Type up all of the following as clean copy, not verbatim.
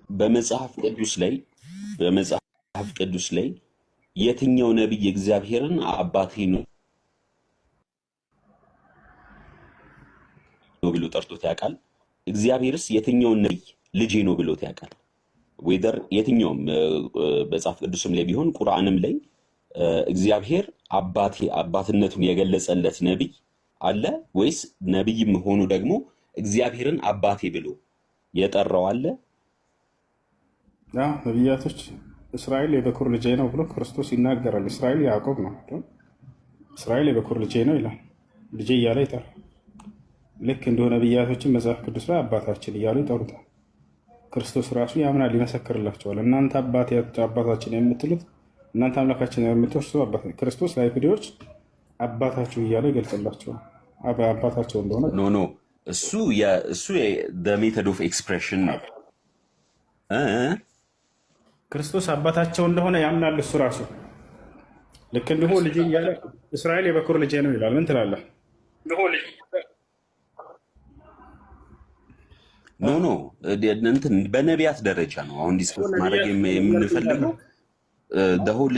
በመጽሐፍ ቅዱስ ላይ የትኛው ነብይ እግዚአብሔርን አባቴ ነው ብሎ ጠርቶት ያውቃል? እግዚአብሔርስ የትኛውን ነብይ ልጄ ነው ብሎት ያውቃል? ወይደር የትኛውም መጽሐፍ ቅዱስም ላይ ቢሆን ቁርአንም ላይ እግዚአብሔር አባትነቱን የገለጸለት ነብይ አለ ወይስ ነብይም ሆኖ ደግሞ እግዚአብሔርን አባቴ ብሎ የጠራው አለ? ነቢያቶች እስራኤል የበኩር ልጄ ነው ብሎ ክርስቶስ ይናገራል። እስራኤል ያዕቆብ ነው። እስራኤል የበኩር ልጄ ነው ይላል። ልጄ እያለ ይጠራል። ልክ እንደሆነ ነቢያቶችን መጽሐፍ ቅዱስ ላይ አባታችን እያሉ ይጠሩታል። ክርስቶስ ራሱ ያምናል፣ ይመሰክርላቸዋል። እናንተ አባታችን የምትሉት እናንተ አምላካችን የምትወርሱ ክርስቶስ ለአይሁዶች አባታችሁ እያለ ይገልጽላቸዋል። አባታቸው እንደሆነ ኖ እሱ ሜተድ ኦፍ ኤክስፕሬሽን ነው። ክርስቶስ አባታቸው እንደሆነ ያምናል እሱ ራሱ። ልክ እንዲሁ ልጄ እያለ እስራኤል የበኩር ልጄ ነው ይላል። ምን ትላለህ? ኖ እንትን በነቢያት ደረጃ ነው አሁን ዲስከስ ማድረግ የምንፈልገው። ደሁል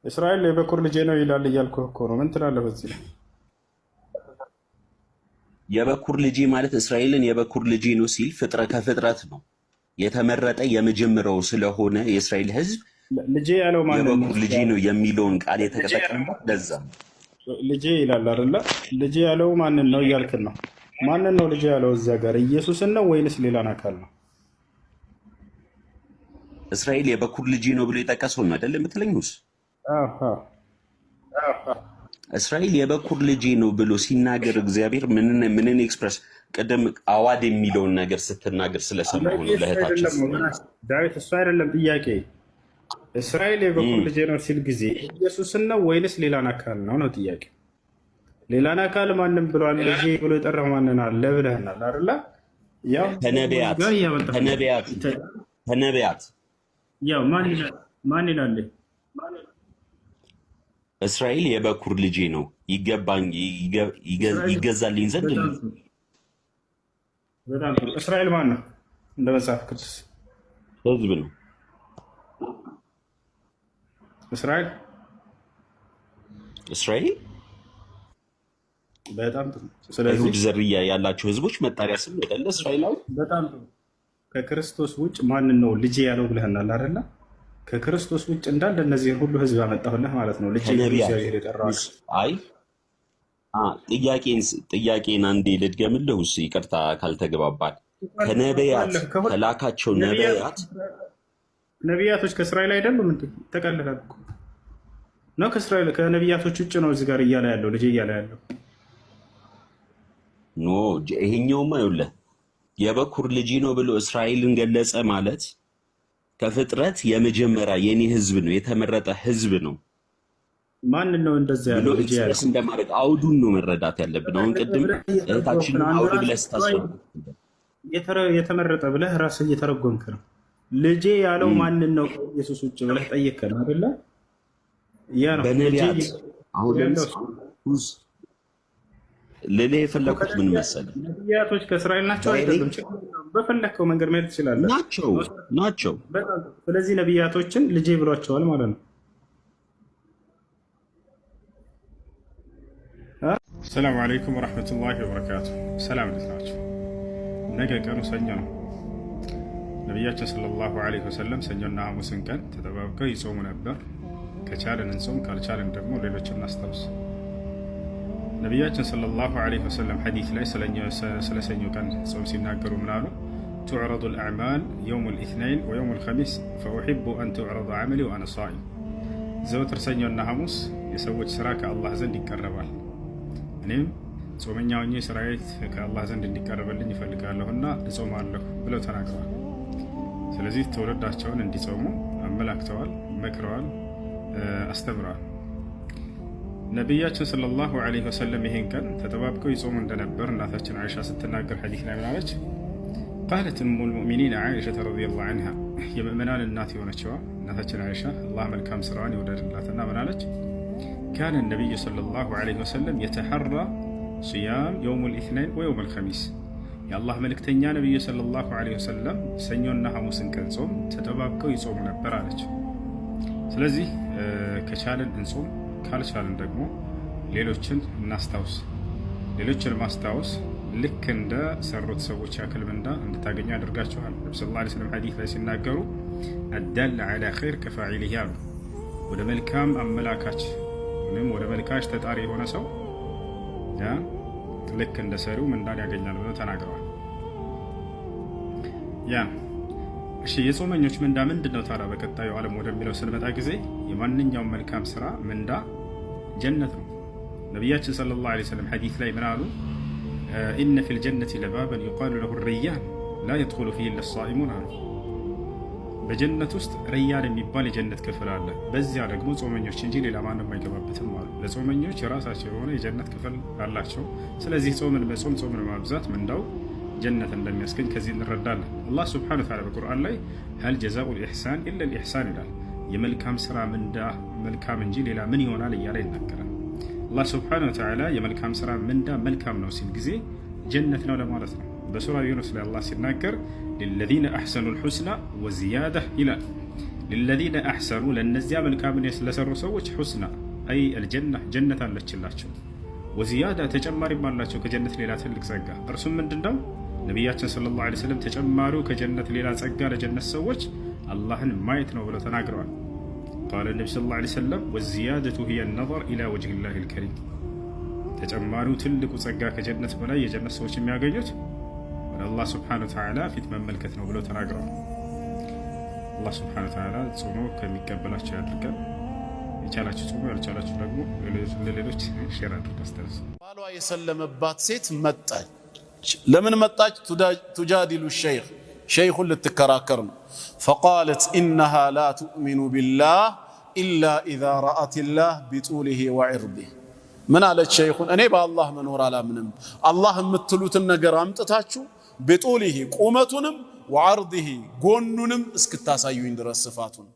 እስራኤል የበኩር ልጄ ነው ይላል እያልኩህ እኮ ነው። ምን ትላለህ በዚህ? የበኩር ልጄ ማለት እስራኤልን የበኩር ልጄ ነው ሲል ከፍጥረት ነው የተመረጠ የመጀመሪያው ስለሆነ የእስራኤል ሕዝብ ልጄ ያለው ማለት ነው። የበኩር ልጄ ነው የሚለውን ቃል የተጠቀመው ለዛ ነው። ልጄ ይላል አይደለ? ልጄ ያለው ማንን ነው እያልክን ነው? ማንን ነው ልጄ ያለው እዚያ ጋር? ኢየሱስን ነው ወይንስ ሌላን አካል ነው? እስራኤል የበኩር ልጄ ነው ብሎ የጠቀሰው ነው አይደል የምትለኝስ? እስራኤል የበኩር ልጄ ነው ብሎ ሲናገር እግዚአብሔር ምንን ኤክስፕረስ ቀደም አዋድ የሚለውን ነገር ስትናገር ስለሰማሁ ነው ለእህታችን ዳዊት። እሱ አይደለም ጥያቄ። እስራኤል የበኩር ልጄ ነው ሲል ጊዜ ኢየሱስን ነው ወይንስ ሌላን አካል ነው ነው ጥያቄ። ሌላን አካል ማንም ብሏል ልጄ ብሎ የጠራው ማንን አለ ብለህናል አይደለ? ያው ከነቢያት ያው ማን ይላል? እስራኤል የበኩር ልጄ ነው ይገዛልኝ ዘንድ። በጣም ጥሩ። እስራኤል ማን ነው? እንደ መጽሐፍ ቅዱስ ሕዝብ ነው። እስራኤል በጣም ጥሩ። ስለዚህ አይሁድ ዝርያ ያላቸው ህዝቦች መጣሪያ ስም አይደለ እስራኤላዊ። በጣም ጥሩ። ከክርስቶስ ውጭ ማንን ነው ልጄ ያለው ብለህናል አይደለ? ከክርስቶስ ውጭ እንዳለ እነዚህን ሁሉ ህዝብ ያመጣሁልህ ማለት ነው። ልጄ እግዚአብሔር የጠራው። አይ ጥያቄን አንዴ ልድገምልህ፣ ይቅርታ ካልተገባባል። ከነቢያት ከላካቸው ነቢያቶች ከእስራኤል አይደሉም እንዴ? ተቀልላል እኮ ነው። ከእስራኤል ከነቢያቶች ውጭ ነው እዚህ ጋር እያለ ያለው ልጄ እያለ ያለው። ኖ ይሄኛውማ ይኸውልህ የበኩር ልጅ ነው ብሎ እስራኤልን ገለጸ ማለት ከፍጥረት የመጀመሪያ የኔ ህዝብ ነው፣ የተመረጠ ህዝብ ነው። ማን ነው እንደዛ ያለው ልጅ ያለው? እንደማለት አውዱን ነው መረዳት ያለብን። አሁን ቅድም እህታችን አውዱ ብለህ ስታስብ የተመረጠ ብለህ ራስህ እየተረጎምክ ነው። ልጄ ያለው ማን ነው ኢየሱስ ውጭ ብለህ ጠየቅከን አይደለ? ያ ነው በነቢያት። አሁን ለሌላ የፈለኩት ምን መሰለህ፣ ነቢያቶች ከእስራኤል ናቸው አይደለም? በፈለከው መንገድ መሄድ ትችላለህ። ናቸው። ስለዚህ ነቢያቶችን ልጄ ብሏቸዋል ማለት ነው። ሰላም አለይኩም ወራህመቱላሂ ወበረካቱ። ሰላም እንዴት ናቸው? ነገ ቀኑ ሰኞ ነው። ነቢያችን ሰለላሁ ዐለይሂ ወሰለም ሰኞና ሐሙስን ቀን ተጠባብቀው ይጾሙ ነበር። ከቻለን እንጾም፣ ካልቻለን ደግሞ ሌሎችን እናስታውስ። ነቢያችን ሰለላሁ ዐለይሂ ወሰለም ሐዲስ ላይ ስለ ሰኞ ቀን ጾም ሲናገሩ ምን አሉ? ቱዕረዱ አልአዕማል የውም ልኢትነይን ወየውም ልኸሚስ ፈኡሒቡ አን ቱዕረዱ ዐመሊ ወአነ ሷኢም። ዘወትር ሰኞና ሐሙስ የሰዎች ስራ ከአላህ ዘንድ ይቀረባል፣ እኔም ጾመኛ ሆኜ ስራዬ ከአላህ ዘንድ እንዲቀረበልኝ ይፈልጋለሁና እጾማለሁ ብለው ተናግረዋል። ስለዚህ ትውልዳቸውን እንዲጾሙ አመላክተዋል፣ መክረዋል፣ አስተምረዋል። ነቢያችን ሰለላሁ ዐለይሂ ወሰለም ይሄን ቀን ተጠባብቀው ይጾሙ እንደነበር እናታችን አይሻ ስትናገር ሐዲስ ላይ ምን አለች? ቃለት እሙል ሙእሚኒን አይሻ ረዲየላሁ ዐንሃ፣ የምእመናን እናት የሆነችዋ እናታችን አይሻ አላህ መልካም ስራዋን ይወደድላትና ምን አለች? ካነ ነቢዩ ሰለላሁ ዐለይሂ ወሰለም የተሐራ ሲያም የውም ልኢትነይን ወየውም ልኸሚስ፣ የአላህ መልእክተኛ ነብዩ ሰለላሁ ዐለይሂ ወሰለም ሰኞና ሐሙስን ቀን ጾም ተጠባብቀው ይጾሙ ነበር አለች። ስለዚህ ከቻለን እንጾም፣ ካልቻለን ደግሞ ሌሎችን እናስታውስ። ሌሎችን ማስታወስ ልክ እንደ ሰሩት ሰዎች ያክል ምንዳ እንድታገኙ ያደርጋችኋል። ነብዩ ሰለላሁ ዐለይሂ ወሰለም ሐዲስ ላይ ሲናገሩ አዳል ዐላ ኸይር ከፋዒሊሂ አሉ። ወደ መልካም አመላካች ወይም ወደ መልካች ተጣሪ የሆነ ሰው ልክ እንደ ሰሪው ምንዳን ያገኛል ብለው ተናግረዋል። እሺ የጾመኞች ምንዳ ምንድነው ታዲያ? በቀጣዩ ዓለም ወደሚለው ስንመጣ ጊዜ የማንኛውም መልካም ስራ ምንዳ ጀነት ነው። ነቢያችን ሰለላሁ ዐለይሂ ወሰለም ሐዲስ ላይ ምን አሉ? ኢነ ፊል ጀነቲ ለባበን ዩቃሉ ለሁ ረያን ላ የድኹሉ ፊሂ ኢላ ሷኢሙን አሉ። በጀነት ውስጥ ረያን የሚባል የጀነት ክፍል አለ። በዚያ ደግሞ ጾመኞች እንጂ ሌላ ማንም አይገባበትም አሉ። ለጾመኞች የራሳቸው የሆነ የጀነት ክፍል አላቸው። ስለዚህ ጾምን መጾም፣ ጾምን ማብዛት ምንዳው ጀነት እንደሚያስገኝ ከዚህ እንረዳለን። አላህ ሱብሓነሁ ወተዓላ በቁርአን ላይ ሀል ጀዛኡል ኢሕሳን ኢለል ኢሕሳን ይላል። የመልካም ስራ ምንዳ መልካም እንጂ ሌላ ምን ይሆናል እያለ ይናገራል። አላህ ሱብሓነሁ ወተዓላ የመልካም ስራ ምንዳ መልካም ነው ሲል ጊዜ ጀነት ነው ለማለት ነው። በሱራ ዩኑስ ላይ አላህ ሲናገር ሊለዚነ አሕሰኑል ሑስና ወዚያዳ ይላል። ሊለዚነ አሕሰኑ ለእነዚያ መልካምን ለሰሩ ሰዎች ሑስና አይ አልጀና ጀነት አለችላቸው፣ ወዚያዳ ተጨማሪም አላቸው ከጀነት ሌላ ትልቅ ጸጋ። እርሱም ምንድነው? ነቢያችን ሰለላሁ ዐለይሂ ወሰለም ተጨማሪው ከጀነት ሌላ ጸጋ ለጀነት ሰዎች አላህን ማየት ነው ብለው ተናግረዋል። ቃለ ነቢ ሰለላሁ ዐለይሂ ወሰለም ወዚያደቱ ሂየ ነዘር ኢላ ወጅሂላሂል ከሪም። ተጨማሪው ትልቁ ጸጋ ከጀነት በላይ የጀነት ሰዎች የሚያገኙት ወደ አላህ ሱብሓነሁ ወተዓላ ፊት መመልከት ነው ብለው ተናግረዋል። አላህ ሱብሓነሁ ወተዓላ ጾሞ ከሚቀበላቸው ያድርገን። የቻላችሁ ጾሙ፣ ያልቻላችሁ ደግሞ ለሌሎች ሼር አድርጉ። አስተርሱ ባሏ የሰለመባት ሴት መጣች። ለምን መጣች? ቱጃዲሉ ሸይኽ ሸይኹን ልትከራከር ነው። ፈቃለት ኢነሃ ላ ቱእሚኑ ቢላህ ኢላ ኢዛ ረአትላህ ቢጡሊሂ ወዕርዲህ። ምን አለች ሸይኹን? እኔ በአላህ መኖር አላምንም፣ አላህ የምትሉትን ነገር አምጥታችሁ ቢጡሊሂ ቁመቱንም ወዐርዲሂ ጎኑንም እስክታሳዩኝ ድረስ ስፋቱን